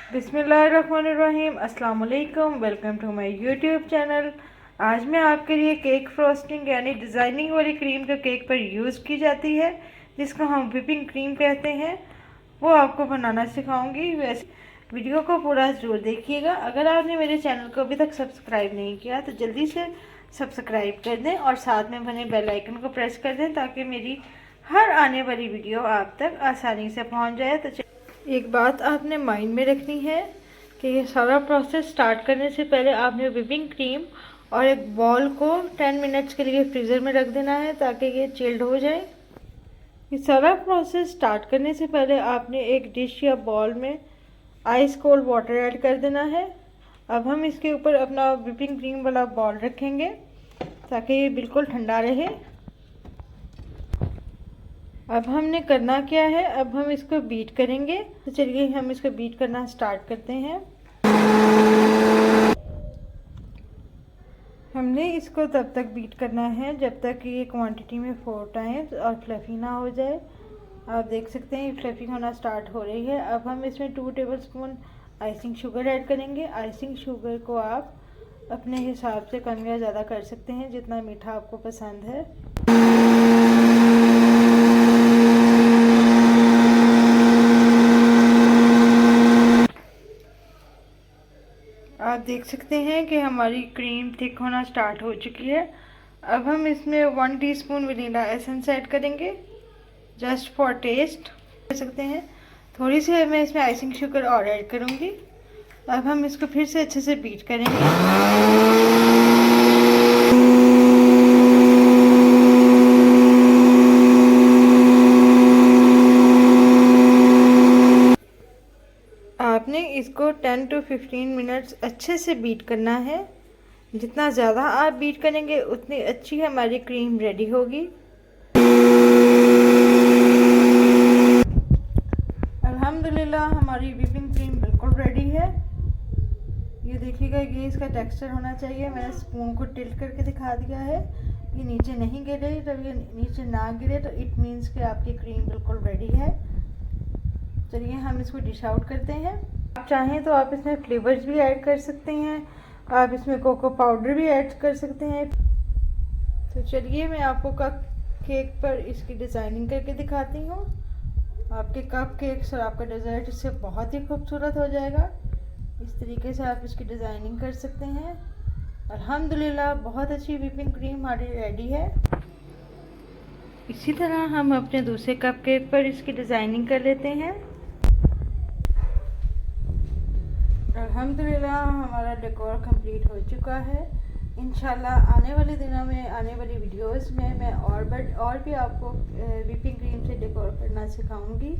बिस्मिल्लाहिर्रहमानिर्रहीम, अस्सलाम वालेकुम। Welcome to my YouTube channel. आज मैं आपके लिए केक फ्रोस्टिंग यानी डिज़ाइनिंग वाली क्रीम जो केक पर यूज़ की जाती है, जिसको हम व्हिपिंग क्रीम कहते हैं, वो आपको बनाना सिखाऊंगी। वैसे वीडियो को पूरा ज़रूर देखिएगा। अगर आपने मेरे चैनल को अभी तक सब्सक्राइब नहीं किया तो जल्दी से सब्सक्राइब कर दें और साथ में बने बेल आइकन को प्रेस कर दें ताकि मेरी हर आने वाली वीडियो आप तक आसानी से पहुंच जाए। तो एक बात आपने माइंड में रखनी है कि ये सारा प्रोसेस स्टार्ट करने से पहले आपने व्हिपिंग क्रीम और एक बॉल को 10 मिनट्स के लिए फ्रीज़र में रख देना है ताकि ये चिल्ड हो जाए। ये सारा प्रोसेस स्टार्ट करने से पहले आपने एक डिश या बॉल में आइस कोल्ड वाटर ऐड कर देना है। अब हम इसके ऊपर अपना व्हिपिंग क्रीम वाला बॉल रखेंगे ताकि ये बिल्कुल ठंडा रहे। अब हमने करना क्या है, अब हम इसको बीट करेंगे। तो चलिए हम इसको बीट करना स्टार्ट करते हैं। हमने इसको तब तक बीट करना है जब तक ये क्वांटिटी में फोट आए और फ्लफी ना हो जाए। आप देख सकते हैं फ्लफी होना स्टार्ट हो रही है। अब हम इसमें 2 टेबलस्पून आइसिंग शुगर ऐड करेंगे। आइसिंग शुगर को आप अपने हिसाब से कम या ज़्यादा कर सकते हैं, जितना मीठा आपको पसंद है। आप देख सकते हैं कि हमारी क्रीम थिक होना स्टार्ट हो चुकी है। अब हम इसमें 1 टीस्पून वनीला एसेंस ऐड करेंगे, जस्ट फॉर टेस्ट कर सकते हैं। थोड़ी सी मैं इसमें आइसिंग शुगर और ऐड करूँगी। अब हम इसको फिर से अच्छे से बीट करेंगे। आपने इसको 10 to 15 मिनट्स अच्छे से बीट करना है। जितना ज़्यादा आप बीट करेंगे उतनी अच्छी हमारी क्रीम रेडी होगी। अल्हम्दुलिल्लाह हमारी व्हिपिंग क्रीम बिल्कुल रेडी है। ये देखिएगा, ये इसका टेक्सचर होना चाहिए। मैंने स्पून को टिल्ट करके दिखा दिया है। ये नीचे नहीं गिरे, जब ये नीचे ना गिरे तो इट मीन्स कि आपकी क्रीम बिल्कुल रेडी है। चलिए हम इसको डिश आउट करते हैं। आप चाहें तो आप इसमें फ्लेवर्स भी ऐड कर सकते हैं। आप इसमें कोको पाउडर भी ऐड कर सकते हैं। तो चलिए मैं आपको कप केक पर इसकी डिज़ाइनिंग करके दिखाती हूँ। आपके कप केक्स और आपका डेजर्ट इससे बहुत ही खूबसूरत हो जाएगा। इस तरीके से आप इसकी डिज़ाइनिंग कर सकते हैं। अल्हम्दुलिल्लाह बहुत अच्छी व्हिपिंग क्रीम हमारी रेडी है। इसी तरह हम अपने दूसरे कप केक पर इसकी डिज़ाइनिंग कर लेते हैं। अल्हम्दुलिल्लाह हमारा डेकोर कंप्लीट हो चुका है। इंशाल्लाह आने वाले दिनों में आने वाली वीडियोस में मैं और भी आपको व्हिपिंग क्रीम से डेकोर करना सिखाऊंगी।